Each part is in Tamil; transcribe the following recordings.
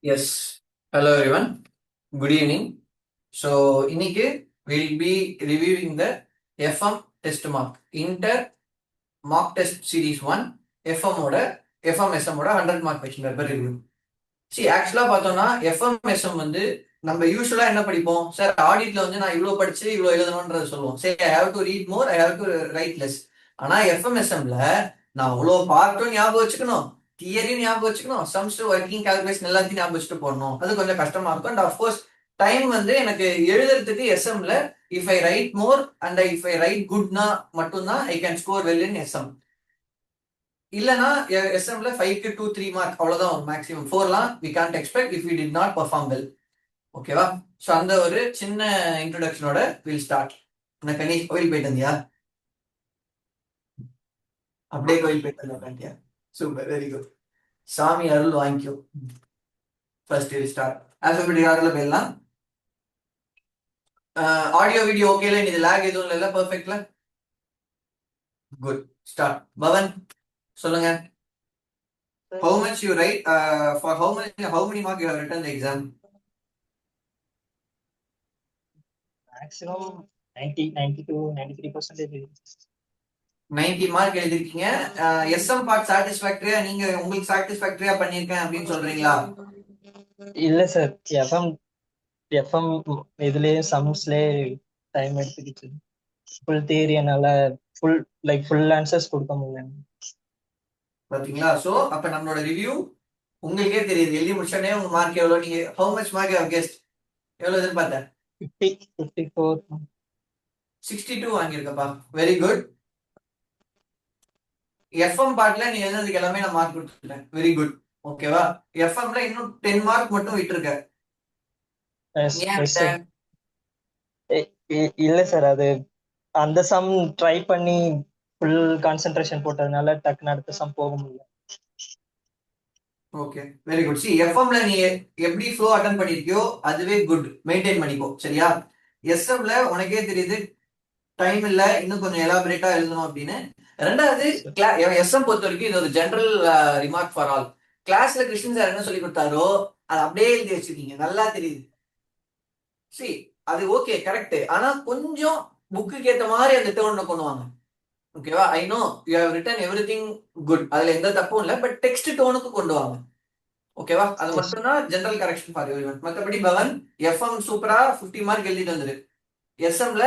Yes. Hello everyone. Good evening. So இன்னைக்கு we'll be reviewing the FM test mark inter mock test series 1 FM ஓட FMSM ஓட 100 mark question paper review. See ஆக்சுவலா பார்த்தோம்னா FMSM வந்து நம்ம யூஸ்வலா என்ன படிப்போம் சார் ஆடிட்ல வந்து நான் இவ்வளவு படிச்சு இவ்வளவு எழுதணும்ன்றத சொல்லுவோம் சரி I have to read more I have to right less ஆனா FMSMல நான் அவ்வளவு பார்ட்டும் ஞாபகம் வச்சுக்கணும் தியரியும் ஞாபகம் வச்சுக்கணும் சம்ஸ் ஒர்க்கிங் கால்குலேஷன் எல்லாத்தையும் ஞாபகம் வச்சுட்டு போடணும் அது கொஞ்சம் கஷ்டமா இருக்கும் அண்ட் அஃப்கோர்ஸ் டைம் வந்து எனக்கு எழுதுறதுக்கு எஸ்எம்ல if I write more and if I write குட்னா மட்டும்தான் I can score well in SM இல்லனா எஸ்எம்ல 5க்கு 2-3 மார்க் அவ்வளவுதான் வரும் மேக்ஸிமம் 4லாம் we can't expect if we did not perform well ஓகேவா ஸோ அந்த ஒரு சின்ன இன்ட்ரோடக்ஷனோட வில் ஸ்டார்ட் நான் கணேஷ் கோயில் போயிட்டு வந்தியா அப்படியே கோயில் போயிட்டு வந்தியா சூப்பர் வெரி குட் சாமி அருள் வாங்கிக்கோ ஃபர்ஸ்ட் வில் ஸ்டார்ட் ஆல்பபெட்டிக் ஆர்டர்ல போயிடலாம் ஆடியோ வீடியோ ஓகேல இது லாக் எதுவும் இல்ல பெர்ஃபெக்ட்ல குட் ஸ்டார்ட் பவன் சொல்லுங்க how much you write for how many mark you have written the exam maximum 90 92 93% 90 mark எழுதிருக்கீங்க SM part சாட்டிஸ்ஃபேக்டரியா நீங்க உங்களுக்கு சாட்டிஸ்ஃபேக்டரியா பண்ணிருக்கேன் அப்படின்னு சொல்றீங்களா இல்ல சார் எஃப்எம் இதுலயே சம்ஸ்லயே டைம் எடுத்துக்கிச்சு ஃபுல் தியரியனால ஃபுல் ஆன்சர்ஸ் கொடுக்க முடியல பாத்தீங்களா சோ அப்ப நம்மளோட ரிவ்யூ உங்களுக்கே தெரியுது எழுதி முடிச்சோடனே உங்க மார்க் எவ்வளவு நீங்க how much mark you have guessed எவ்வளவு எதிர்பார்த்த 54 62 வாங்கியிருக்கப்பா வெரி குட் எஃப்எம் பார்ட்ல நீ எழுதுறதுக்கு எல்லாமே நான் மார்க் கொடுத்துட்டேன் வெரி குட் ஓகேவா எஃப்எம்ல இன்னும் 10 மார்க் மட்டும் விட்டுருக்க இல்ல சார் அது அந்த சம் ட்ரை பண்ணி ஃபுல் கான்சென்ட்ரேஷன் போட்டதுனால டக்குன்னு அடுத்த சம் போக முடியல ஓகே வெரி குட் சி எஃப்எம்ல நீ எப்படி ஃப்ளோ அட்டெண்ட் பண்ணிருக்கியோ அதுவே குட் மெயின்டைன் பண்ணிக்கோ சரியா எஸ்எம்ல உனக்கே தெரியுது டைம் இல்ல இன்னும் கொஞ்சம் எலாபரேட்டா எழுதணும் அப்படின்னு ரெண்டாவது எஸ்எம் பொறுத்த வரைக்கும் இது ஒரு ஜெனரல் ரிமார்க் ஃபார் ஆல் கிளாஸ்ல கிருஷ்ணன் சார் என்ன சொல்லி கொடுத்தாரோ அது அப்படியே எழுதி வச்சிருக்கீங்க நல்லா தெரியுது சி அது ஓகே கரெக்ட் ஆனா கொஞ்சம் புக்குக்கு ஏத்த மாதிரி அந்த டேர்ன் கொண்டு வாங்க ஓகேவா I know you have written everything good அதுல எந்த தப்பும் இல்ல பட் டெக்ஸ்ட் டோனுக்கு கொண்டு வாங்க ஓகேவா அது மட்டும் தான் ஜெனரல் கரெக்ஷன் ஃபார் எவ்ரிவன் மத்தபடி பவன் எஃப்எம் சூப்பரா 50 மார்க் எழுதிட்டு வந்துரு எஸ்எம்ல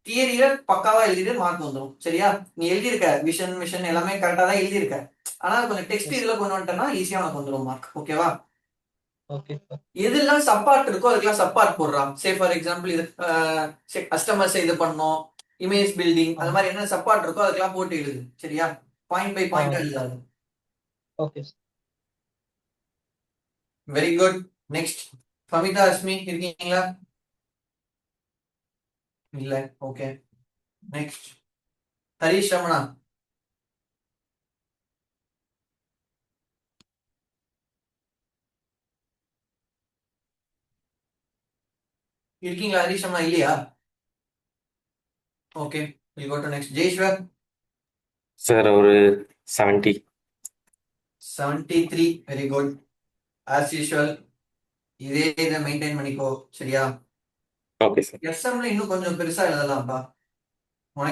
தியரியில பக்காவா எழுதிட்டு மார்க் வந்துடும் சரியா நீ எழுதியிருக்க விஷன் மிஷன் எல்லாமே கரெக்டா தான் எழுதியிருக்க ஆனா கொஞ்சம் டெக்ஸ்ட் இதுல கொண்டு வந்துட்டேன்னா ஈஸியா உனக்கு வந்துடும் மார்க் ஓகேவா எதெல்லாம் சப்பார்ட் இருக்கோ அதுக்கெல்லாம் சப்பார்ட் போடுறான் சே ஃபார் எக்ஸாம்பிள் இது கஸ்டமர்ஸ் இது பண்ணோம் இமேஜ் பில்டிங் அது மாதிரி என்ன சப்பார்ட் இருக்கோ அதுக்கெல்லாம் போட்டு எழுது சரியா பாயிண்ட் பை பாயிண்ட் எழுதாது okay very good next Fahmida Asmi இருக்கீங்களா இல்ல ஓகே நெக்ஸ்ட் ஹரிஷ் ரமணா இருக்கீங்களா ஹரிஷ் ரமணா இல்லையா okay will go to next Jaiswar sir ஒரு 70 73 வெரி குட் ஆஸ் யூஷுவல் இதே இதை மெயின்டைன் பண்ணிக்கோ சரியா ஓகே சார் எஸ்எம்ல இன்னும் கொஞ்சம் பெருசா எழுதலாம்ப்பா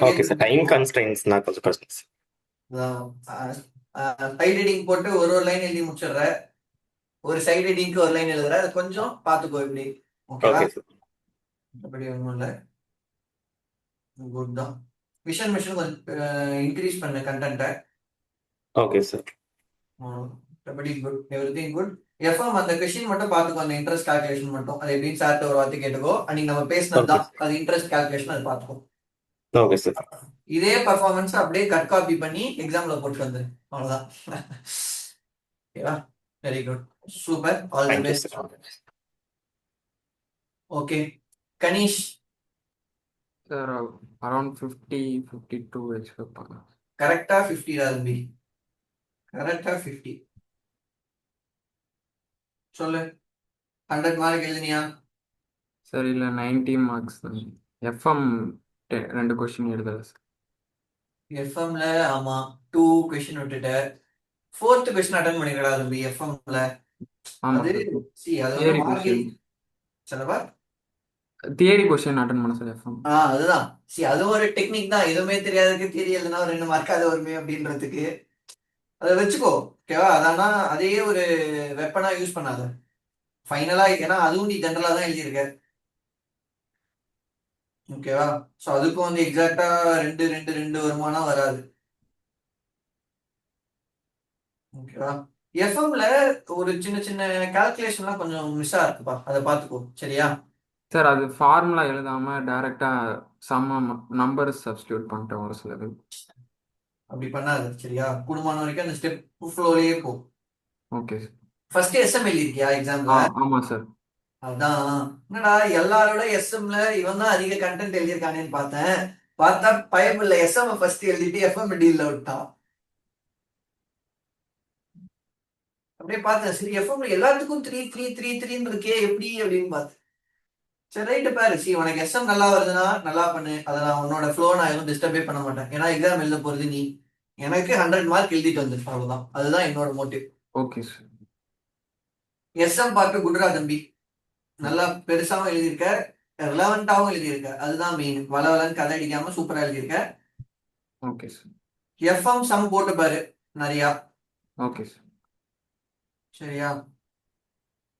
ஓகே சார் டைம் கன்ஸ்ட்ரெயின்ஸ்னா கொஞ்சம் கஷ்டம் சார் சைட் ரீடிங் போட்டு ஒரு லைன் எழுதி முடிச்சிடுற ஒரு சைட் ரீடிங்க்கு ஒரு லைன் எழுதுற அது கொஞ்சம் பாத்துக்கோ இப்படி ஓகேவா அப்படி ஒன்றும் இல்லை குட் தான் விஷன் மிஷன் கொஞ்சம் இன்க்ரீஸ் பண்ண கண்டென்ட்டை ஓகே சார் அப்படி குட் எவ்ரிதிங் குட் எஃப்எம் அந்த கொஸ்டின் மட்டும் பாத்துக்கோ அந்த இன்ட்ரெஸ்ட் கால்குலேஷன் மட்டும் அது எப்படின்னு சார்ட்ட ஒரு வார்த்தை கேட்டுக்கோ அன்னைக்கு நம்ம பேசினது தான் அது இன்ட்ரெஸ்ட் கால்குலேஷன் அது பாத்துக்கோ ஓகே சார் இதே பர்ஃபார்மன்ஸ் அப்படியே கட் காப்பி பண்ணி எக்ஸாம்ல போட்டு வந்து அவ்வளவுதான் ஓகேவா very good super all the best okay Ganesh sir around 52 expect பண்ணலாம் கரெக்டா 50 தம்பி கரெக்டா 50 சொல்லு 100 மார்க் எழுதினியா சார் இல்லை 90 மார்க்ஸ் தான் எஃப்எம் 2 கொஸ்டின் எழுதல சார் எஃப்எம்ல ஆமா 2 கொஸ்டின் விட்டுட்ட 4th கொஸ்டின் அட்டன் பண்ணிக்கடா தம்பி எஃப்எம்ல ஆமா அது சார். அது வந்து தியரி மார்க் கொஸ்டின் சிலவா தியரி கொஸ்டின் அட்டன் பண்ண சார் எஃப்எம். அதுதான் அது ஒரு டெக்னிக் தான். எதுவுமே தெரியாததுக்கு தெரியலன்னா ஒரு 2 மார்க் அது வருமே அப்படின்றதுக்கு அதை வச்சுக்கோ. ஓகேவா? அதானா அதையே ஒரு வெப்பனா யூஸ் பண்ணாத ஃபைனலா. ஏன்னா அதுவும் நீ ஜென்ரலா தான் எழுதியிருக்க. ஓகேவா? ஸோ அதுக்கும் வந்து எக்ஸாக்டா 2 வருமானா வராது. ஓகேவா? எஃப்எம்ல ஒரு சின்ன சின்ன கால்குலேஷன்லாம் கொஞ்சம் மிஸ் இருக்குப்பா, அதை பார்த்துக்கோ. சரியா? சார் அது ஃபார்முலா எழுதாம டைரக்டா சம்ம நம்பர் சப்ஸ்டியூட் பண்ணிட்டேன் ஒரு சிலது. அப்படி பண்ணாது. சரியா? கூடுமான வரைக்கும் அந்த ஸ்டெப் ஃப்ளோலயே போ. Okay sir. ஃபர்ஸ்ட் எஸ்எம் எழுதிருக்கியா எக்ஸாம்ல? ஆமா சார். அதான். என்னடா எல்லாரோட எஸ்எம்ல இவன் தான் அதிக கண்டென்ட் எழுதியிருக்கானேன்னு பார்த்தேன். பார்த்தா பயமில்ல, எஸ்எம் ஃபர்ஸ்ட் எழுதிட்டு எஃப்எம் டீல்ல விட்டான். அப்படியே பார்த்தேன், சரி எஃப்எம் எல்லாத்துக்கும் 3 இருக்கே எப்படி அப்படின்னு பார்த்தேன். சரி ரைட்டு பாரு, உனக்கு எஸ்எம் நல்லா வருதுன்னா நல்லா பண்ணு. அதை நான் உன்னோட ஃப்ளோ நான் எதுவும் டிஸ்டர்பே பண்ண மாட்டேன். ஏன்னா எக்ஸாம் எழுத போறது நீ. எனக்கு 100 மார்க் எழுதிட்டு வந்து அவ்வளவுதான். அதுதான் என்னோட மோட்டிவ். Okay sir. எஸ்எம் பார்த்து குட்ரா தம்பி, நல்லா பெருசாவும் எழுதியிருக்க, ரிலவெண்டாவும் எழுதியிருக்க. அதுதான் மெயின். வளவலன்னு கதை அடிக்காம சூப்பரா எழுதியிருக்க. Okay sir. எஃப்எம் சம் போட்டு பாரு நிறையா. Okay sir. சரியா?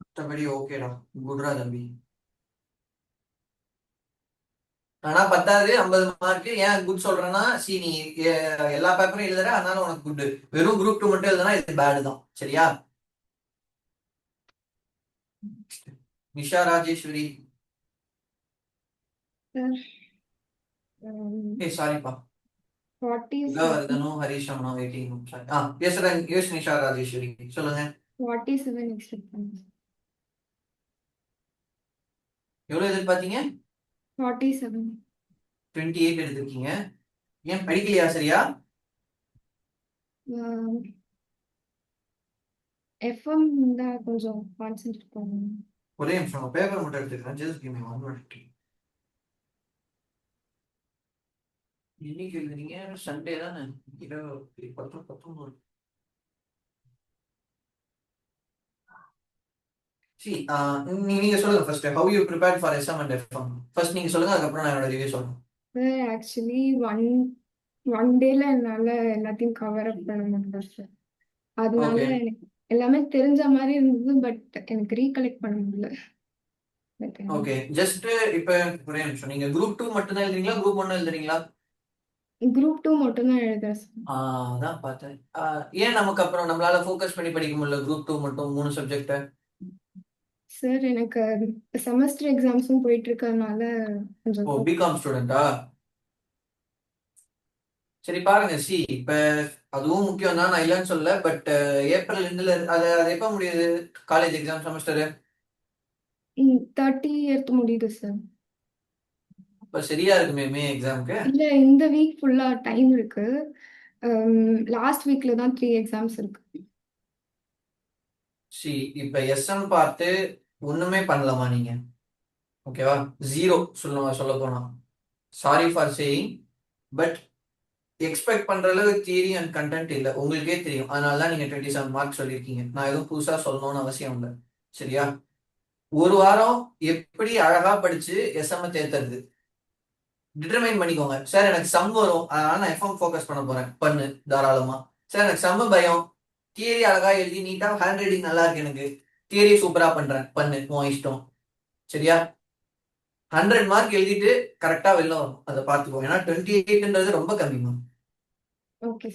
மற்றபடி ஓகேடா, குட்ரா தம்பி. ஆனா 10வது 50 மார்க். ஏன் குட் சொல்றேன்னா, நீ எல்லா பேப்பரும் எழுதுற, அதனால உனக்கு குட். வெறும் குரூப் 2 மட்டும் எழுதுனா இது பேடு தான். சரியா? நிஷா ராஜேஸ்வரி. சாரிப்பா. 47 ஹரிஷ் அம்மா வெயிட்டிங். எஸ் நிஷா ராஜேஸ்வரி சொல்லுங்க. 47 எக்ஸ்பெக்ட் பண்ணேன். எவ்வளவு எதிர்பார்த்தீங்க? 47. 28 எடுத்திருக்கீங்க. ஏன் படிக்கலையா சரியா? எஃப்எம் தான் கொஞ்சம் கான்சென்ட்ரேட் பண்ணணும். ஒரே நிமிஷம் பேப்பர் மட்டும் எடுத்துக்கிறேன். Just give me 1 minute. இன்னைக்கு எழுதுறீங்க, சண்டே தானே. 19. நீங்க சொல்லுங்க first. How you prepared for SM and FM? First நீங்க சொல்லுங்க, அதுக்கப்புறம் நான் என்னோட ரிவ்யூ சொல்றேன். ஆக்சுவலி ஒன் டேல என்னால எல்லாத்தையும் கவர் அப் பண்ண முடியல சார். அதனால ஓகே எனக்கு எல்லாமே தெரிஞ்ச மாதிரி இருந்தது, பட் எனக்கு ரீகலெக்ட் பண்ண முடியல. ஓகே. ஜஸ்ட் இப்ப ஒரே நிமிஷம், நீங்க குரூப் 2 மட்டும் தான் எழுதுறீங்களா, குரூப் 1 எழுதுறீங்களா? குரூப் 2 மட்டும் தான் எழுதுறேன் சார். அதான் பார்த்தேன். ஏன் நமக்கு அப்புறம் நம்மளால ஃபோக்கஸ் பண்ணி படிக்க முடியல குரூப் 2 மட்டும் 3 சப்ஜெக்ட்? சார் எனக்கு செமஸ்டர் எக்ஸாம்ஸும் போயிட்டு இருக்கறதுனால கொஞ்சம் பிகாம் ஸ்டூடெண்டா? சரி பாருங்க. இப்ப அதுவும் முக்கியம் தான், நான் இல்லைன்னு சொல்லல. பட் ஏப்ரல் எண்ட்ல அது அது எப்ப முடியுது காலேஜ் எக்ஸாம் செமஸ்டர்? 30th முடியுது சார். இப்ப சரியா இருக்குமே மே எக்ஸாமுக்கு. இல்ல, இந்த வீக் ஃபுல்லா டைம் இருக்கு. லாஸ்ட் வீக்ல தான் 3 எக்ஸாம்ஸ் இருக்கு. இப்ப எஸ்எம் பார்த்து ஒண்ணுமே பண்ணலாமா நீங்க? ஓகேவா? 0 சொல்ல போனா. Sorry for saying, but expect பண்ற அளவு தியரி அண்ட் கண்டென்ட் இல்ல. உங்களுக்கே தெரியும். அதனால தான் நீங்க 27 மார்க் சொல்லியிருக்கீங்க. நான் எதுவும் புதுசா சொல்லணும்னு அவசியம் இல்லை. சரியா? ஒரு வாரம் எப்படி அழகா படிச்சு எஸ்எம் தேர்த்துறது டிட்டர்மைன் பண்ணிக்கோங்க. சார் எனக்கு சம் வரும், அதனால நான் எஃப்எம் ஃபோக்கஸ் பண்ண போறேன். பண்ணு தாராளமா. சார் எனக்கு செம்ம பயம், தியரி அழகா எழுதி நீட்டா ஹேண்ட் ரைட்டிங் நல்லா இருக்கு, எனக்கு தியரி சூப்பரா பண்றேன், பண்ணு, உன் இஷ்டம். சரியா? 100 மார்க் எழுதிட்டு கரெக்டா வெளில வரும், அதை பார்த்துக்கோ. ஏன்னா 28ன்றது ரொம்ப கம்மிமா. ஓகே.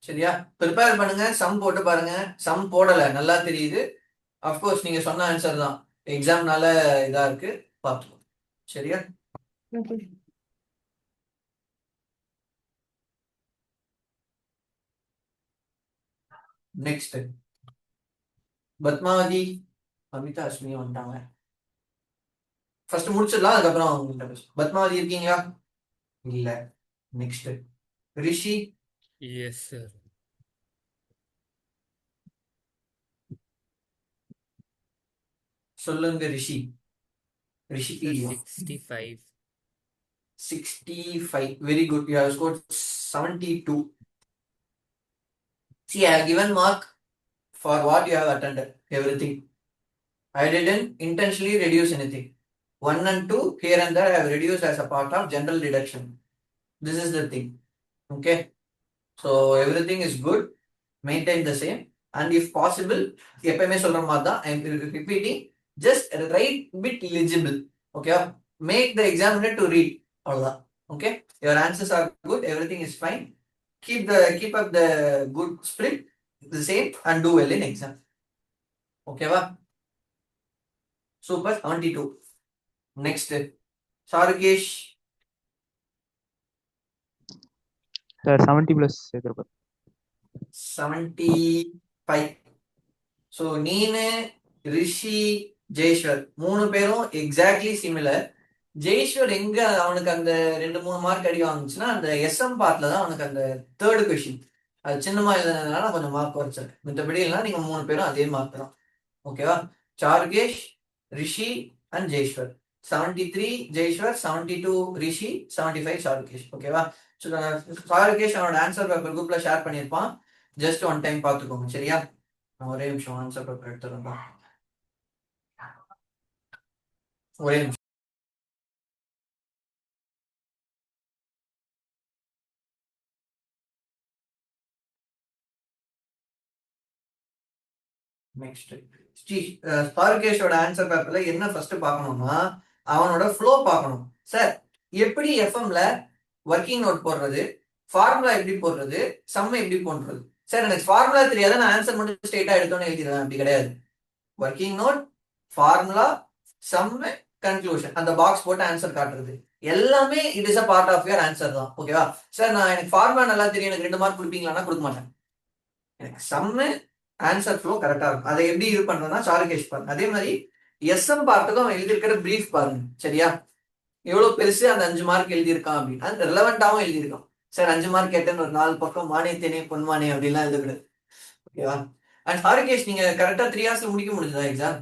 சரியா? ப்ரிப்பேர் பண்ணுங்க, சம் போட்டு பாருங்க. சம் போடல நல்லா தெரியுது. அஃப்கோர்ஸ் நீங்க சொன்ன ஆன்சர் தான், எக்ஸாம்னால இதா இருக்கு, பார்த்துக்கோ. சரியா? ஓகே. நெக்ஸ்ட் பத்மாவதி, அமிதா, அஸ்மி வந்துட்டாங்க. ஃபர்ஸ்ட் முடிச்சிடலாம், அதுக்கப்புறம் அவங்கள்ட்ட பேசுவோம். பத்மாவதி இருக்கீங்களா? இல்ல. நெக்ஸ்ட் ரிஷி. Yes sir. சொல்லுங்க ரிஷி. ரிஷி 65. 65. Very good. You have scored 72. I have given mark for what you have attended, everything. I didn't intentionally reduce anything. 1 and 2 here and there I have reduced as a part of general deduction. This is the thing. Okay. So everything is good. Maintain the same. And if possible, எப்பயுமே சொல்ற மாதிரி தான் I am repeating, just write bit legible. Okay. Make the examiner to read. அவ்வளவுதான். Okay. Your answers are good. Everything is fine. Keep up the good spirit, the same, and do well in exam. Okay va? Super. 72. Next, Sarkesh. Sir 70 plus எதிர்பார்த்து 75. ஸோ நீனு ரிஷி ஜெய்ஸ்வர் 3 பேரும் எக்ஸாக்ட்லி சிமிலர். ஜெய்ஸ்வர் எங்க அவனுக்கு அந்த 2-3 மார்க் அடி வாங்குச்சுன்னா அந்த எஸ்எம் பார்ட்ல தான் அவனுக்கு அந்த தேர்ட் கொஸ்டின் அது சின்னமா எழுதுனதுனால கொஞ்சம் மார்க் குறைச்சிருக்கு. மித்தபடி இல்லைன்னா நீங்க 3 பேரும் அதே மார்க் தான். ஓகேவா? சாருகேஷ், ரிஷி அண்ட் ஜெய்ஸ்வர். 73 ஜெய்ஸ்வர், 72 ரிஷி, 75 சாருகேஷ். ஓகேவா? சாருகேஷ் அவனோட ஆன்சர் பேப்பர் குரூப்ல ஷேர் பண்ணியிருப்பான். ஜஸ்ட் ஒன் டைம் பார்த்துக்கோங்க. சரியா? ஒரே நிமிஷம் ஆன்சர் பேப்பர் எடுத்துருந்தா. ஒரே நிமிஷம். நெக்ஸ்ட் ஸ்பார்கேஷோட ஆன்சர் பேப்பர்ல என்ன ஃபர்ஸ்ட் பார்க்கணும்னா அவனோட ஃப்ளோ பார்க்கணும். சார் எப்படி எஃப்எம்ல ஒர்க்கிங் நோட் போடுறது, ஃபார்முலா எப்படி போடுறது, சம் எப்படி போடுறது? சார் எனக்கு ஃபார்முலா தெரியாத நான் ஆன்சர் மட்டும் ஸ்ட்ரெயிட்டா எடுத்தோன்னு எழுதிடுவேன். அப்படி கிடையாது. Working note, formula, sum, conclusion, அந்த பாக்ஸ் போட்டு ஆன்சர் காட்டுறது எல்லாமே it is a part of your answer தான். ஓகேவா? சார் நான் எனக்கு ஃபார்முலா நல்லா தெரியும், எனக்கு 2 மார்க் கொடுப்பீங்களான்னா கொடுக்க மாட்டேன். எனக்கு சம்மு ஆன்சர் ஃப்ளோ கரெக்டா இருக்கும். அதை எப்படி இது பண்றதுன்னா சாருகேஷ் பாருங்க. அதே மாதிரி எஸ்எம் பார்ட்டுக்கும் அவன் எழுதியிருக்கிற பிரீஃப் பாருங்க. சரியா? எவ்வளவு பெருசு அந்த 5 மார்க் எழுதியிருக்கான் அப்படின்னு அது ரிலவெண்டாவும் எழுதியிருக்கான். சார் 5 மார்க் கேட்டேன்னு ஒரு 4 பக்கம் மானியத்தேனே பொன்மானே அப்படின்லாம் எழுதக்கூடாது. ஓகேவா? அண்ட் சாருகேஷ் நீங்க கரெக்டா 3 ஹவர்ஸ்ல முடிக்க முடிஞ்சதா எக்ஸாம்?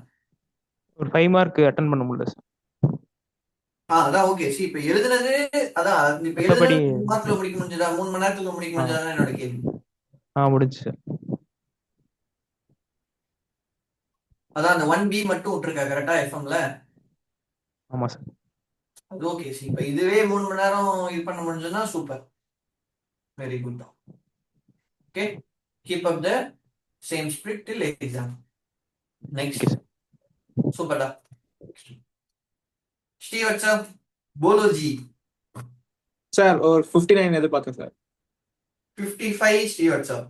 ஒரு 5 மார்க் அட்டன் பண்ண முடியல சார். அதான் ஓகே. சரி இப்ப எழுதுனது அதான் இப்ப எழுதுனது 3 மார்க்ல முடிக்க முடிஞ்சதா, 3 மணி நேரத்துல முடிக்க முடிஞ்சதா என்னோட கேள்வி. முடிஞ்சு சார். அதான் அந்த 1B மட்டும் விட்டுருக்கா கரெக்டா எஃப்எம்ல? ஆமா சார். அது ஓகே. சரி இப்ப இதுவே 3 மணி நேரம் இது பண்ண முடிஞ்சதுன்னா சூப்பர். வெரி குட் தான். Okay. Keep up the same spirit till exam. Next சூப்பர்டா. ஸ்ரீ வாட்ஸ்அப் போலோஜி சார் ஒரு 59 எதிர்பார்த்தேன் சார். 55 ஸ்ரீ வாட்ஸ்அப்.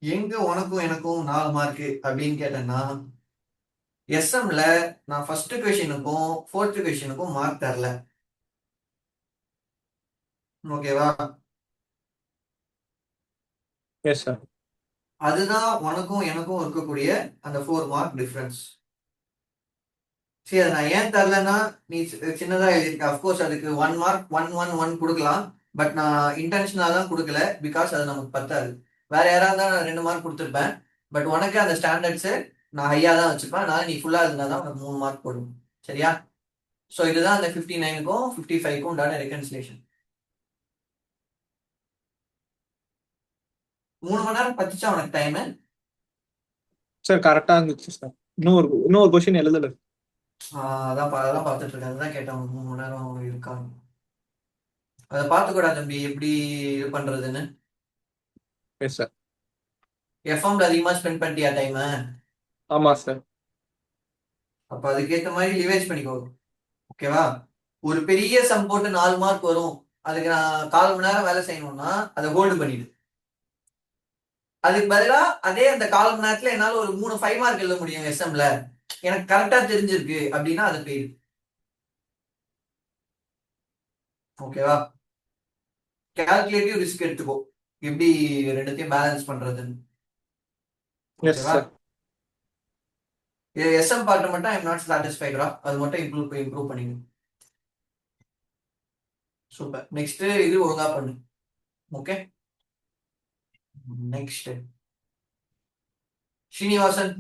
எங்க உனக்கும் எனக்கும் 4 மார்க் அப்படின்னு கேட்டேன்னா எஸ்எம்ல நான் ஃபர்ஸ்ட் கொஸ்டினுக்கும் 4th கொஸ்டினுக்கும் மார்க் தரல. ஓகேவா? Yes sir. அதுதான் உனக்கும் எனக்கும் இருக்கக்கூடிய அந்த 4 மார்க் டிஃபரன்ஸ். சரி அதை நான் ஏன் தரலன்னா நீ சின்னதா எழுதியிருக்க. அஃப்கோர்ஸ் அதுக்கு 1 மார்க் 1-1-1 கொடுக்கலாம். பட் நான் இன்டென்ஷனாக தான் கொடுக்கல. பிகாஸ் அது நமக்கு பத்தாது. வேற யாராவது தான் 2 மார்க் கொடுத்துருப்பேன். பட் உனக்கு அந்த ஸ்டாண்டர்ட்ஸு நான் ஹையா தான் வச்சுப்பேன். அதனால நீ ஃபுல்லா இருந்தால் தான் உனக்கு 3 மார்க் போடும். சரியா? ஸோ இதுதான் அந்த 59க்கும் 55க்கும் உண்டான ரெகன்சிலேஷன். 3 மணி நேரம் பத்துச்சா உனக்கு டைம்? சார் கரெக்டா இருந்துச்சு சார். இன்னொரு கொஸ்டின் எழுதல. அதான் பார்த்துட்டு இருக்கேன். அதுதான் கேட்டேன் உனக்கு 3 மணி நேரம் இருக்கா. அதை பார்த்துக்கூடா தம்பி எப்படி இது பண்றதுன்னு. Yes sir. எஃப்எம்ல அதிகமா ஸ்பெண்ட் பண்ணிட்டியா டைம்? ஆமா சார். அப்ப அதுக்கேற்ற மாதிரி லிவேஜ் பண்ணிக்கோ. ஓகேவா? ஒரு பெரிய சம் போட்டு 4 மார்க் வரும், அதுக்கு நான் 1/4 மணி நேரம் வேலை செய்யணும்னா அதை ஹோல்டு பண்ணிடு. அதுக்கு பதிலா அதே அந்த 1/4 மணி நேரத்துல என்னால ஒரு 3-5 மார்க் எழுத முடியும் எஸ்எம்ல, எனக்கு கரெக்டா தெரிஞ்சிருக்கு அப்படின்னா அதை போயிடு. ஓகேவா? கால்குலேட்டிவ் ரிஸ்க் எடுத்துக்கோ எப்படி ரெண்டுத்தையும் பேலன்ஸ் பண்றதுன்னு. Yes sir. எஸ்எம் பார்ட் மட்டும் ஐ எம் நாட் சாட்டிஸ்ஃபைடா, அது மட்டும் இம்ப்ரூவ் பண்ணிங்க. சூப்பர். நெக்ஸ்ட் இது ஒழுங்கா பண்ணு. ஓகே. Next Srinivasan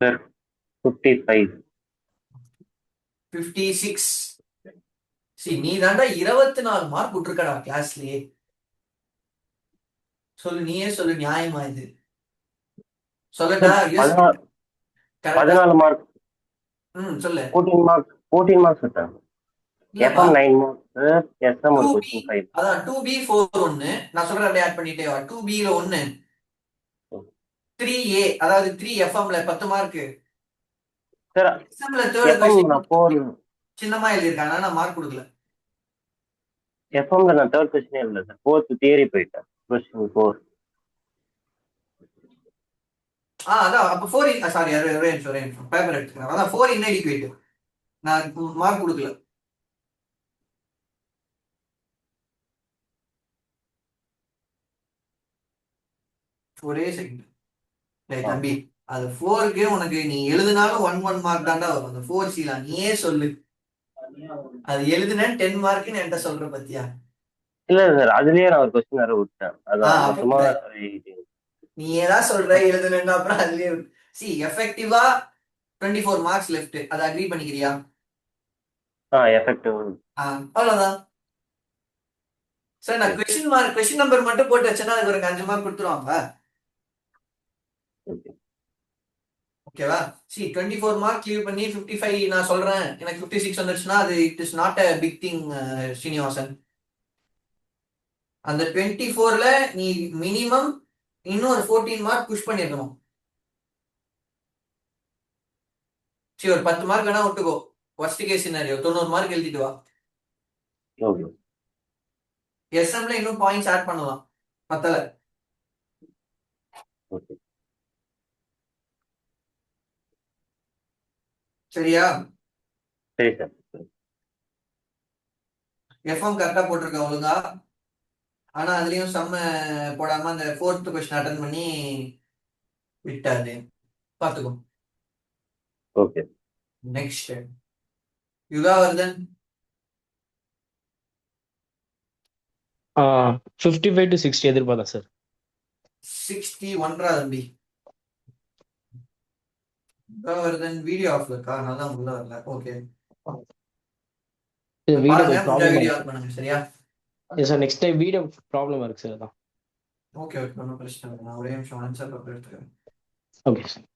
sir 55. 56. நீ தாண்டா 24 மார்க் விட்டுருக்கடா கிளாஸ்லயே. சொல்லு, நீயே சொல்லு, நியாயமா இது? சொல்லட்டா? எஸ். 14 கரெக்டா? 14 மார்க், சொல்லு. 14 மார்க், 14 மார்க்ஸ் சார். இல்லப்பா, எஃப்எம் 9 மார்க்ஸ், எஸ்எம் ஒரு 2B, கொஸ்டின் 5. அதான் 2B 4 ஒன்னு, நான் சொல்றேன் அப்படியே ஆட் பண்ணிட்டே வா. 2Bல ஒன்னு, 3A அதாவது 3 எஃப்எம்ல 10 மார்க், சார் எஸ்எம்ல தேர்ட் எஃப்எம் கொஸ்டின் நான் 4, சின்னமா எழுதியிருக்காங்க, ஆனா மார்க் கொடுக்கல. எஃப்எம்ல நான் தேர்ட் கொஸ்டினே இல்லை சார், ஃபோர்த் தியரி போயிட்டேன், கொஸ்டின் 4. அதான் அப்ப 4, சாரி, ஒரே நிமிஷம் பேப்பர் எடுத்துக்கிறேன். அதான் 4 இன்எடிக்வேட், நான் மார்க் கொடுக்கல. ஒரே செகண்ட். டேய் தம்பி, அது 4க்கு உனக்கு நீ எழுதுனாலும் 1 மார்க் தாண்டா வரும். அந்த 4C நீயே சொல்லு, அது எழுதுன 10 மார்க்னு என்கிட்ட சொல்ற பத்தியா? இல்ல சார், அதுலயே நான் ஒரு கொஸ்டின் வேற விட்டேன், அதான் மொத்தமா நீ ஏதாவது சொல்ற எழுதுனா அப்புறம் அதுலயே சி எஃபெக்டிவா 24 மார்க்ஸ் லெஃப்ட், அதை அக்ரி பண்ணிக்கிறியா? எஃபெக்டிவ். அவ்வளவுதான் சார். நான் கொஸ்டின் நம்பர் மட்டும் போட்டு வச்சேன்னா அதுக்கு ஒரு 5 மார்க் கொடுத்துருவாங்க. ஓகேவா? சி 24 மார்க் லீவ் பண்ணி 55 நான் சொல்றேன், எனக்கு 56 வந்துச்சுன்னா அது it is not a big thing Srinivasan. அந்த 24ல நீ மினிமம் இன்னும் ஒரு 14 மார்க் புஷ் பண்ணிருக்கணும். சரி, ஒரு 10 மார்க் வேணா விட்டுக்கோ, worst case scenario 90 மார்க் எழுதிட்டு வா. எஸ்எம்ல இன்னும் பாயிண்ட்ஸ் ஆட் பண்ணலாம், பத்தல. சரியா? சரி சார். எஃப்எம் கரெக்டா போட்டிருக்க ஒழுங்கா, ஆனா அதுலயும் செம்ம போடாம அந்த 4th கொஸ்டின் அட்டன் பண்ணி விட்டாது, பாத்துக்கோ. ஓகே. நெக்ஸ்ட் யுகாவர்தன். 55 to 60 எதிர்பார்த்தேன் சார். 61 தம்பி. யுகாவர்தன் வீடியோ ஆஃப்ல இருக்கா? நான் தான் உள்ள வரல. ஓகே, பாருங்க, முடிஞ்சா வீடியோ ஆஃப் பண்ணுங்க. சரியா? Sir next time video problem இருக்கு சார், அதான். ஓகே, ஒன்றும் பிரச்சனை இல்லை. நான் ஒரே நிமிஷம் ஆன்சர் பேப்பர் எடுத்துக்கிறேன். Okay sir.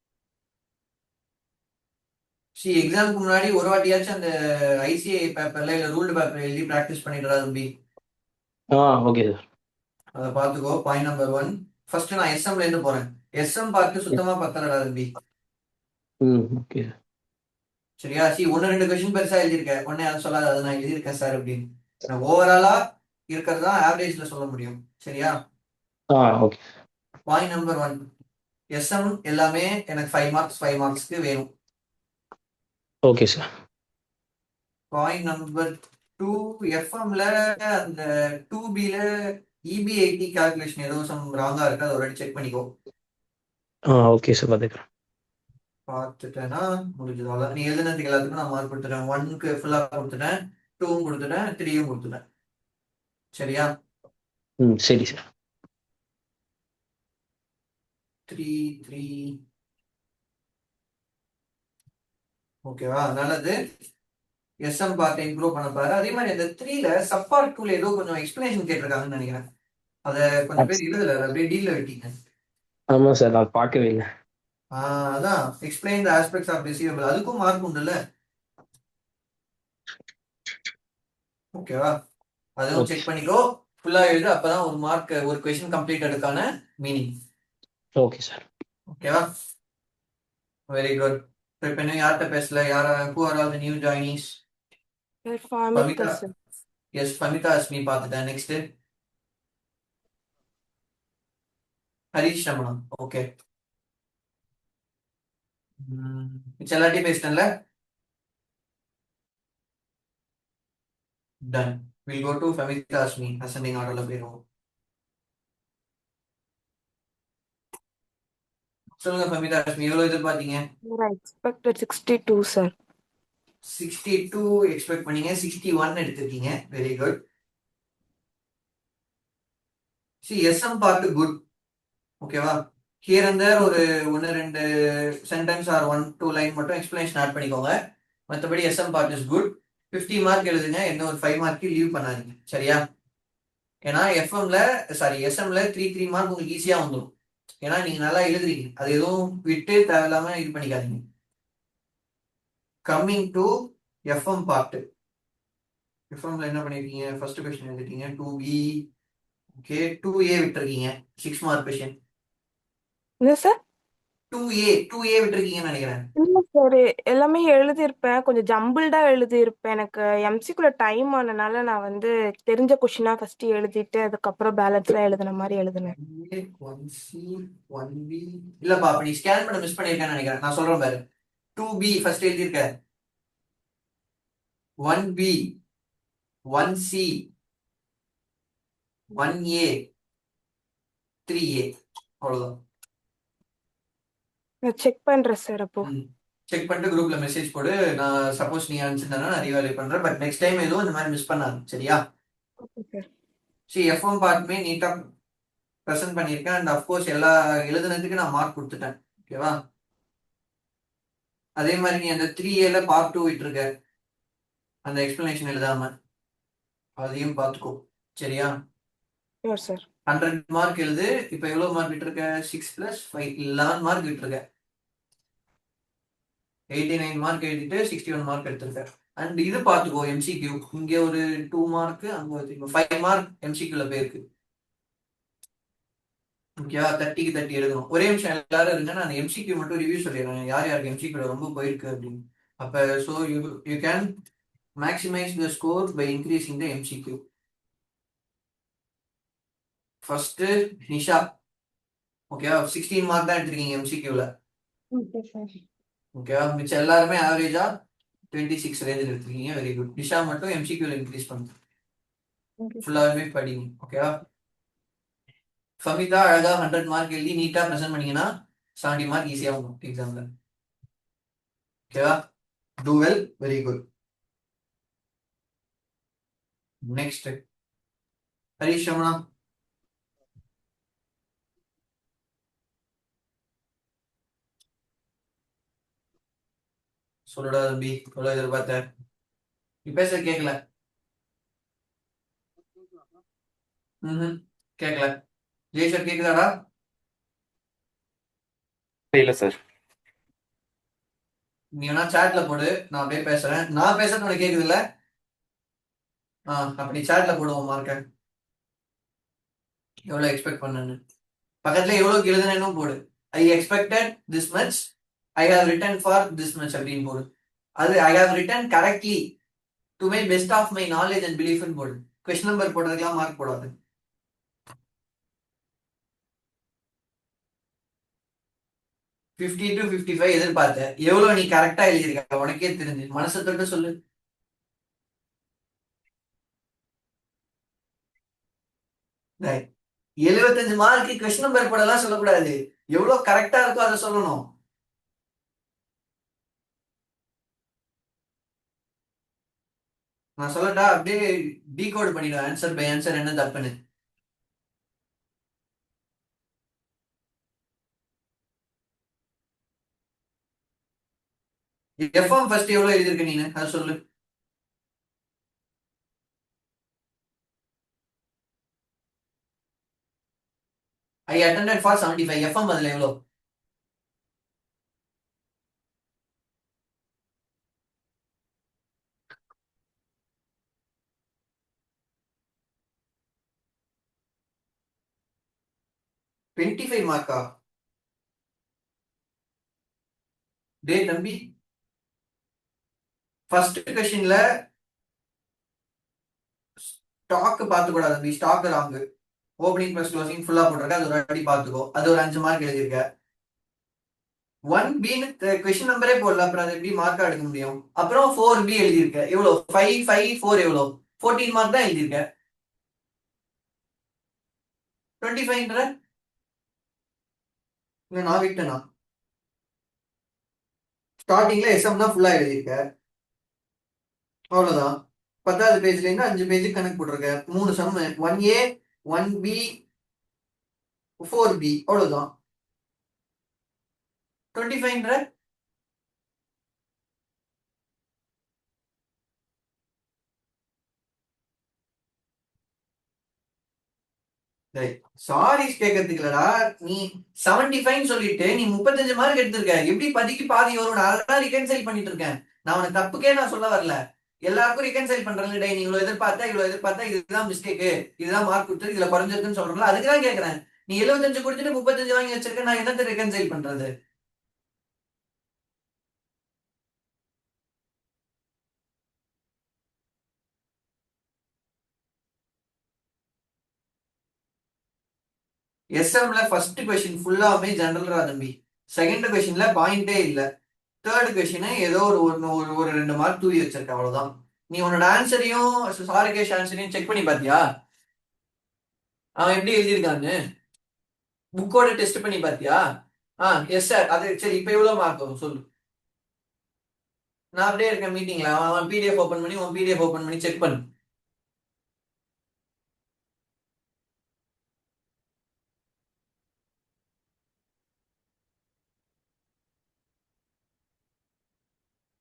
சி எக்ஸாமுக்கு முன்னாடி ஒரு வாட்டியாச்சும் அந்த ஐசிஐ பேப்பர்ல இல்ல ரூல்டு பேப்பர் எழுதி ப்ராக்டிஸ் பண்ணிடுறா தம்பி. Okay sir. அதை பார்த்துக்கோ. Point number 1. ஃபர்ஸ்ட் நான் எஸ்எம்ல இருந்து போறேன். எஸ்எம் பார்த்து சுத்தமா பத்தலடா தம்பி. ஓகே. சரியா? சி 1-2 கொஸ்டின் பெருசா எழுதியிருக்கேன், உடனே அதை சொல்லாத அதை நான் எழுதியிருக்கேன் சார் அப்படின்னு. நான் ஓவராலா இருக்கிறது தான் ஆவரேஜ்ல சொல்ல முடியும். சரியா? ஓகே. பாயிண்ட் நம்பர் 1, எஸ்எம் எல்லாமே எனக்கு 5 மார்க்ஸ் 5 மார்க்ஸ்க்கு வேணும். Okay sir. பாயிண்ட் நம்பர் 2, எஃப்எம்ல அந்த 2Bல EB80 கால்குலேஷன் ஏதோ சம் ராங்கா இருக்கு, அதை ஒரு செக் பண்ணிக்கோ. ஓகே சார், பார்த்துக்கிறேன். பார்த்துட்டேன்னா முடிஞ்சது. அவ்வளோ நீ எழுதுனதுக்கு எல்லாத்துக்கும் நான் மார்க் கொடுத்துட்டேன். 1க்கு ஃபுல்லா கொடுத்துட்டேன், 2வும் கொடுத்துட்டேன், 3யும் கொடுத்துட்டேன். சரியா? சரி சார். 3 3 ஓகேவா? நல்லது. எஸ்எம் பார்ட் இம்ப்ரூவ் பண்ண பாரு. அதே மாதிரி அந்த 3ல சப்பார்ட் 2ல ஏதோ கொஞ்சம் எக்ஸ்பிளனேஷன் கேட்டிருக்காங்கன்னு நினைக்கிறேன். அதை கொஞ்சம் பேர் எழுதல, அப்படியே டீல்ல வெட்டிங்க. ஆமா சார், நான் பார்க்கவே இல்லை. அதான் explain the aspects of receivable, அதுக்கும் மார்க் உண்டுல்ல. ஓகேவா? அதுவும் செக் பண்ணிக்கோ, ஃபுல்லா எழுது. அப்பதான் ஒரு மார்க், ஒரு கொஸ்டின் கம்ப்ளீட்டடுக்கான மீனிங். Okay sir. ஓகேவா? Very good. இப்போ இன்னும் யார்கிட்ட பேசல? who are all the new joinees? Pavitha. Yes, Pavitha Asmi பார்த்துட்டேன். நெக்ஸ்ட் ஹரிஷ் ரமணா. ஓகே, எல்லாத்தையும் பேசிட்டேன்ல. Done. Will go to Pavitha Asmi. Ascending ஆர்டர்ல போயிடுவோம். சொல்லுங்க பவிதா அஸ்மி, எவ்வளவு எதிர்பார்த்தீங்க? I expected 62, sir. 62 எக்ஸ்பெக்ட் பண்ணீங்க, 61 எடுத்திருக்கீங்க. Very good. See SM part good. ஓகேவா? ஹியர் அண்ட் தேர் ஒரு 1-2 சென்டென்ஸ் ஆர் 1-2 லைன் மட்டும் எக்ஸ்பிளனேஷன் ஆட் பண்ணிக்கோங்க. மற்றபடி SM part is good. 50 mark எழுதுங்க, என்ன ஒரு 5 மார்க்கு லீவ் பண்ணாதீங்க. சரியா? ஏன்னா எஸ்எம்ல 3 மார்க் உங்களுக்கு ஈஸியா வந்துடும். ஏன்னா நீங்க நல்லா எழுதுறீங்க, அது எதுவும் விட்டு தேவையில்லாம இது பண்ணிக்காதீங்க. Coming to FM part. எஃப்எம்ல என்ன பண்ணிருக்கீங்க? ஃபர்ஸ்ட் கொஸ்டின் எழுதிட்டீங்க 2B. ஓகே, 2A விட்டுருக்கீங்க 6 மார்க் கொஸ்டின். என்ன சார்? 2A விட்டுருக்கீங்கன்னு நினைக்கிறேன். இல்ல சார், எல்லாமே எழுதியிருப்பேன். கொஞ்சம் ஜம்பிள்டா எழுதியிருப்பேன். எனக்கு எம்சிக்குள்ள டைம் ஆனனால நான் வந்து தெரிஞ்ச கொஷினா ஃபர்ஸ்ட் எழுதிட்டு அதுக்கப்புறம் பேலன்ஸ்லாம் எழுதுன மாதிரி எழுதினேன். 1C 1B இல்லப்பா, அப்ப நீ ஸ்கேன் பண்ண மிஸ் பண்ணிருக்கேன்னு நினைக்கிறேன். நான் சொல்றேன் பாரு. 2B ஃபர்ஸ்ட் எழுதியிருக்க, 1B 1C 1A 3A, அவ்வளவுதான். நான் செக் பண்றேன் சார். அப்போ செக் பண்ணிட்டு குரூப்ல மெசேஜ் போடு. நான் சப்போஸ் நீ அனுப்பிச்சிருந்தா நான் ரீவேல்யூ பண்றேன். பட் நெக்ஸ்ட் டைம் எதுவும் இந்த மாதிரி மிஸ் பண்ணாது, சரியா? Okay sir. சரி, எஃப்எம் பார்ட்டுமே நீட்டா ப்ரெசென்ட் பண்ணியிருக்கேன். அண்ட் அஃப்கோர்ஸ் எல்லா எழுதுனதுக்கு நான் மார்க் கொடுத்துட்டேன். ஓகேவா? அதே மாதிரி நீ அந்த 3Aல பார்ட் 2 விட்டுருக்க, அந்த எக்ஸ்பிளனேஷன் எழுதாம, அதையும் பார்த்துக்கோ, சரியா? Sure sir. 100 மார்க் எழுது. இப்போ எவ்வளவு மார்க் விட்டுருக்க? 6 + 5 11 மார்க் விட்டுருக்க. 89 மார்க் எழுதிட்டு 61 மார்க் எடுத்திருக்க. அண்ட் இது பார்த்துக்கோ, எம்சிக்யூ இங்க ஒரு 2 மார்க், அங்க ஒரு 5 மார்க் எம்சிக்யூல போயிருக்கு. ஓகேவா? 30க்கு 30 எழுதணும். ஒரே நிமிஷம் எல்லாரும் இருங்க, நான் எம்சிக்யூ மட்டும் ரிவ்யூ சொல்லிடுறேன், யார் யாருக்கு எம்சிக்யூல ரொம்ப போயிருக்கு அப்படின்னு. அப்ப so you can maximise the score by increasing the MCQ. First Nisha. ஓகேவா? 16 மார்க் தான் எடுத்திருக்கீங்க எம்சிக்யூல. Okay sir. ஓகேவா? மிச்சம் எல்லாருமே ஆவரேஜா 26 ரேஞ்சில் எடுத்திருக்கீங்க. Very good. நிஷா மட்டும் எம்சிக்யூல இன்க்ரீஸ் பண்ணுங்க, ஃபுல்லாவே படிங்க. ஓகேவா? ஃபமிதா அழகா 100 மார்க் எழுதி நீட்டா ப்ரெசென்ட் பண்ணீங்கன்னா 70 மார்க் ஈஸியா வரும் எக்ஸாம்ல. ஓகேவா? Do well, very good. Next Harish Ramana. சொல்லுடா தம்பி, எவ்வளவு எதிர்பார்த்த? நீ பேச கேட்கல. கேட்கல. ஜெய்சர் கேக்குதாடா? இல்ல சார். நீ வேணா சாட்ல போடு, நான் அப்படியே பேசுறேன். நான் பேசுறது உனக்கு கேக்குது இல்ல? அப்படி சாட்ல போடுவோம் மார்க்க, எவ்வளவு எக்ஸ்பெக்ட் பண்ணு. பக்கத்துல எவ்வளவு எழுதுனேன்னு போடு. I expected this much, I have written for this much அப்படின்னு போடு. அது I have written correctly to my best of my knowledge and பிலீஃப்னு போடு. கொஸ்டின் நம்பர் போடுறதுக்கெல்லாம் மார்க் போடாது. 50 to 55 எதிர்பார்த்த, எவ்வளவு நீ கரெக்டா எழுதியிருக்க உனக்கே தெரிஞ்சு, மனசை தொட்டு சொல்லு. Right. 75 மார்க்கு கொஸ்டின் நம்பர் போடலாம் சொல்லக்கூடாது, எவ்வளவு கரெக்டா இருக்கோ அதை சொல்லணும். நான் சொல்லட்டா? அப்படியே டீகோட் பண்ணிடுவேன் ஆன்சர் பை ஆன்சர் என்ன தப்புன்னு. எஃப்எம் ஃபர்ஸ்ட் எவ்வளவு எழுதியிருக்க நீனு, அதை சொல்லு. ஐ அட்டெண்டட் ஃபார் 75. எஃப்எம் அதுல எவ்வளவு? $25 மார்க்கா? டே தம்பி, ஃபர்ஸ்ட் கொஸ்டின்ல ஸ்டாக் பார்த்து கூடாது தம்பி. Stock wrong, opening plus closing ஃபுல்லா போட்டிருக்க, அது ஒரு வாட்டி பார்த்துக்கோ. அது ஒரு 5 மார்க் எழுதியிருக்க. 1B கொஸ்டின் நம்பரே போடல, அப்புறம் அது எப்படி மார்க்கா எடுக்க முடியும்? அப்புறம் 4B எழுதியிருக்க, எவ்வளவு? 5 5 4 எவ்வளவு? 14 மார்க் தான் எழுதியிருக்க. 25 இல்ல, நான் விட்டேனா? ஸ்டார்டிங்ல எஸ்எம் தான் ஃபுல்லா எழுதியிருக்க, அவ்வளவுதான். 10வது பேஜ்ல இருந்து 5 பேஜ் கணக்கு போட்டிருக்க. 3 சம், 1A 1B 4B, அவ்வளவுதான். 25 சாரி கேட்கறதுக்கு இல்லடா, நீ 75 சொல்லிட்டு நீ 35 மார்க் எடுத்திருக்க. எப்படி பதிக்கு பாதி வரும்? நான் அதான் ரிகன்சைல் பண்ணிட்டு இருக்கேன். நான் உனக்கு தப்புக்கே நான் சொல்ல வரல. எல்லாருக்கும் ரிகன்சைல் பண்றேன். டே நீ இவ்வளவு எதிர்பார்த்தா இதுதான் மிஸ்டேக்கு, இதுதான் மார்க் கொடுத்து இதுல குறைஞ்சிருக்குன்னு சொல்றேன்ல, அதுக்குதான் கேட்கறேன். நீ 75 கொடுத்துட்டு 35 வாங்கி வச்சிருக்க, நான் என்னத்த ரிகன்சைல் பண்றது? எஸ்எம்ல ஃபர்ஸ்ட் கொஸ்டின் ஃபுல்லாமே ஜெனரல்ரா தம்பி. செகண்ட் கொஸ்டின்ல பாயிண்டே இல்ல. தேர்ட் கொஸ்டின் ஏதோ ஒரு 2 மார்க் தூவி வச்சிருக்க, அவ்வளவுதான். நீ உன்னோட ஆன்சரையும் சாரிகேஷ் ஆன்சரையும் செக் பண்ணி பாத்தியா? அவன் எப்படி எழுதியிருக்கான்னு புக்கோட டெஸ்ட் பண்ணி பாத்தியா? Yes sir. அது சரி, இப்ப எவ்வளவு மார்க் வரும் சொல்லு. நான் அப்படியே இருக்கேன் மீட்டிங்ல. அவன் பிடிஎஃப் ஓபன் பண்ணி உன் பிடிஎஃப் ஓபன் பண்ணி செக் பண்ணு.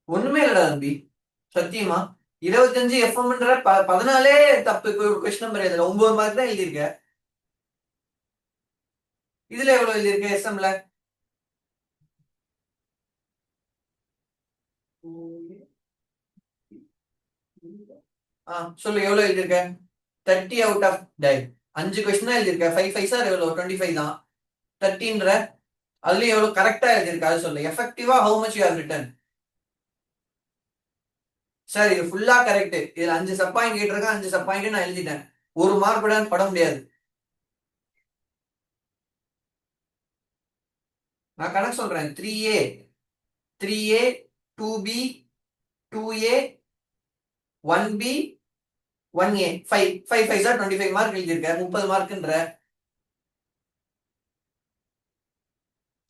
ஒண்ணுமே இல்லடா தம்பி, சத்தியமா. 25 எஃப்எம்ன்ற 14 தப்பு. கொஸ்டின் நம்பர் எழுதல, 9 மார்க் தான் எழுதியிருக்க. இதுல எவ்வளவு எழுதியிருக்க எஸ்எம்ல? சொல்லு, எவ்வளவு எழுதியிருக்க? 30 அவுட் ஆஃப் 5 கொஸ்டின் தான் எழுதியிருக்க. 5 5 சார் எவ்வளவு? 25 தான். 30ன்ற அதுலயும் எவ்வளவு கரெக்டா எழுதியிருக்க அது சொல்லு. எஃபெக்டிவா how much you have written? Sir இது ஃபுல்லா கரெக்ட். இதுல 5 சப் பாயிண்ட் கேட்டிருக்கேன், 5 சப் பாயிண்ட் நான் எழுதிட்டேன். ஒரு மார்க் கூட பட முடியாது. நான் கணக்கு சொல்றேன். 3A 3A 2B 2A 1B 1A 5 5 5 sir 25 mark எழுதியிருக்க. 30 மார்க்ன்ற.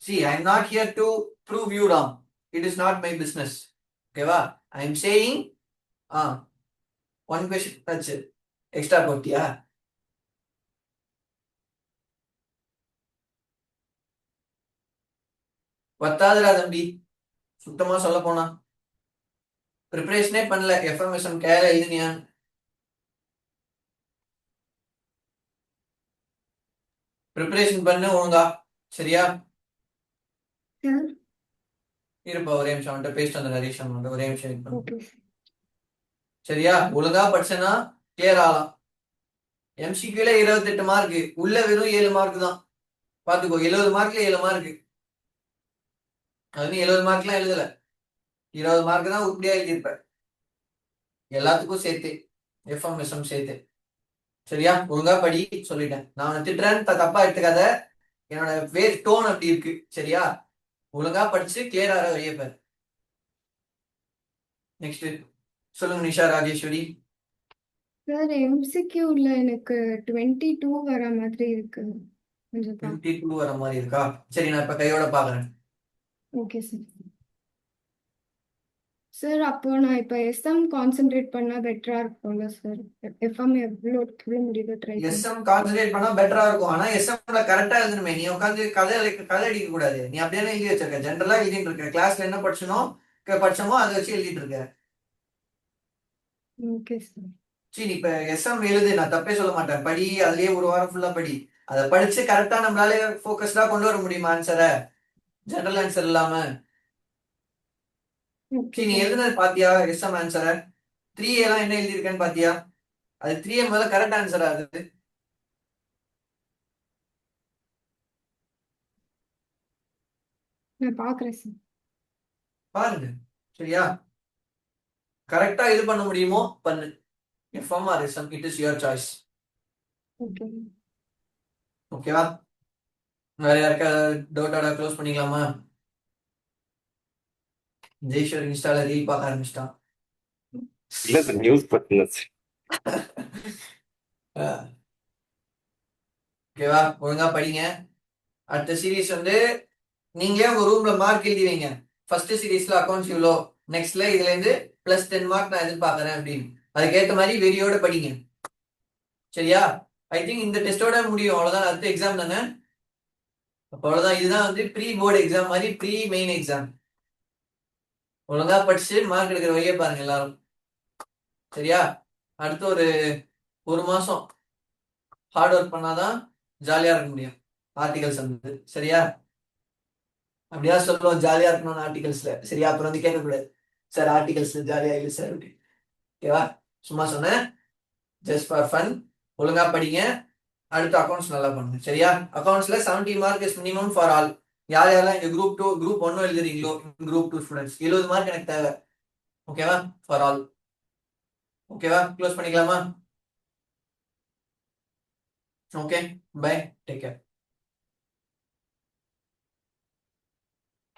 See, I am not here to prove you wrong. It is not my business. ஓகேவா? I am saying one question. That's it. Extra போட்டியா? பத்தாதுடா தம்பி, சுத்தமா சொல்ல போனா. ப்ரிப்பரேஷனே பண்ணல. எஃப்எம்எஸ்எம் கேல எழுதினியா? ப்ரிப்பரேஷன் பண்ணு ஒழுங்கா, சரியா? சார் இருப்பா ஒரே நிமிஷம், அவன்கிட்ட பேசிட்டு வந்த நரேஷன் வந்து ஒரே நிமிஷம் wait பண்ணு. ஓகே சரியா? ஒழுங்கா படிச்சனா கிளியர் ஆகலாம். எம்சிக்யூல 28 மார்க், உள்ள வெறும் 7 மார்க் தான். பாத்துக்கோ, 70 மார்க்ல 7 மார்க். அது நீ 70 மார்க்லாம் எழுதல, 20 மார்க் தான் உருப்படியா எழுதியிருப்ப. எல்லாத்துக்கும் சேர்த்து, எஃப்எம்எஸ்எம் சேர்த்து. சரியா? ஒழுங்கா படி சொல்லிட்டேன். நான் உன்னை திட்டுறேன்னு தப்பா எடுத்துக்காத. என்னோட டோன் அப்படி இருக்கு. சரியா? ஒழுங்கா படிச்சு கிளியர் ஆகிற வழியே பாரு. நெக்ஸ்ட் சொல்லுங்க நிஷா ராஜேஸ்வரி. சார் எம்சிக்யூல எனக்கு 22 வர மாதிரி இருக்கு. கொஞ்சம் 22 வர மாதிரி இருக்கா? சரி, நான் இப்ப கையோட பாக்குறேன். Okay sir. சார் அப்போ நான் இப்போ எஸ்எம் கான்சென்ட்ரேட் பண்ணா பெட்டரா இருக்கும்ல சார்? எஃப்எம் எவ்வளோ முடியுதோ ட்ரை பண்ணி. எஸ்எம் கான்சென்ட்ரேட் பண்ணா பெட்டரா இருக்கும். ஆனா எஸ்எம்ல கரெக்டா எழுதணுமே. நீ உட்காந்து கதை அடிக்க கூடாது. நீ அப்படியே எழுதி வச்சிருக்க, ஜென்ரலா எழுதிட்டு இருக்க. கிளாஸ்ல என்ன படிச்சோமோ அதை வச்சு எழுதிட்டு இருக்க. Okay sir. சரி, இப்ப எஸ்எம் எழுது, நான் தப்பே சொல்ல மாட்டேன். படி, அதுலயே ஒரு வாரம் ஃபுல்லா படி. அதை படிச்சு கரெக்டா நம்மளால போக்கஸ்டா கொண்டு வர முடியுமா ஆன்சரை? ஜெனரல் ஆன்சர் இல்லாம. சரி, நீ எழுதுனது பாத்தியா எஸ்எம் ஆன்சரை? 3A எல்லாம் என்ன எழுதியிருக்கேன்னு பாத்தியா? அது 3A முதல்ல கரெக்ட் ஆன்சரா? அது நான் பாக்குறேன் சார். பாருங்க. சரியா? கரெக்டா இது பண்ண முடியுமோ பண்ணு. FM or SM, it is your choice. Okay ஓகேவா? வேற யாருக்கா டவுட்டோட க்ளோஸ் பண்ணிக்கலாமா? ஜெய்ஸ்வர் இன்ஸ்டால ரீல் பார்க்க ஆரம்பிச்சிட்டான். இல்ல சார், நியூஸ் பத்தின ஓகேவா? ஒழுங்கா படிங்க. அடுத்த சீரீஸ் வந்து நீங்களே உங்க ரூம்ல மார்க் எழுதி வைங்க. ஃபர்ஸ்ட் சீரீஸ்ல அக்கௌண்ட்ஸ் இவ்வளோ, நெக்ஸ்ட்ல இதுல இருந்து +10 மார்க் நான் எதிர்பார்க்கறேன் அப்படின்னு. அதுக்கேற்ற மாதிரி வெறியோட படிங்க. சரியா? ஐ திங்க் இந்த டெஸ்டோட முடியும், அவ்வளவுதான். அடுத்த எக்ஸாம் தானே, அப்ப அவ்வளவுதான். இதுதான் வந்து ப்ரீ போர்டு எக்ஸாம் மாதிரி, ப்ரீ மெயின் எக்ஸாம். ஒழுங்கா படிச்சு மார்க் எடுக்கிற வழியே பாருங்க எல்லாரும். சரியா? அடுத்து ஒரு மாசம் ஹார்ட் ஒர்க் பண்ணாதான் ஜாலியா இருக்க முடியும் ஆர்டிகல்ஸ் வந்து. சரியா? அப்படியா சொல்லுவோம் ஜாலியா இருக்கணும்னு ஆர்டிகல்ஸ்ல. சரியா? அப்புறம் வந்து கேட்கக்கூடாது சார் ஆர்டிகல்ஸ் ஜாலியா இல்லை சார் அப்படி. ஓகேவா? சும்மா சொன்னேன், ஜஸ்ட் ஃபார் ஃபன். ஒழுங்கா படிங்க. அடுத்து அக்கௌண்ட்ஸ் நல்லா பண்ணுங்க. சரியா? அக்கௌண்ட்ஸ்ல 70 mark is minimum for all. யார் யாரெல்லாம் இங்க குரூப் 2 குரூப் 1 எழுதுறீங்களோ குரூப் 2 ஸ்டூடெண்ட்ஸ் 70 மார்க் எனக்கு தேவை. ஓகேவா? For all. ஓகேவா? க்ளோஸ் பண்ணிக்கலாமா? Okay, bye, take care.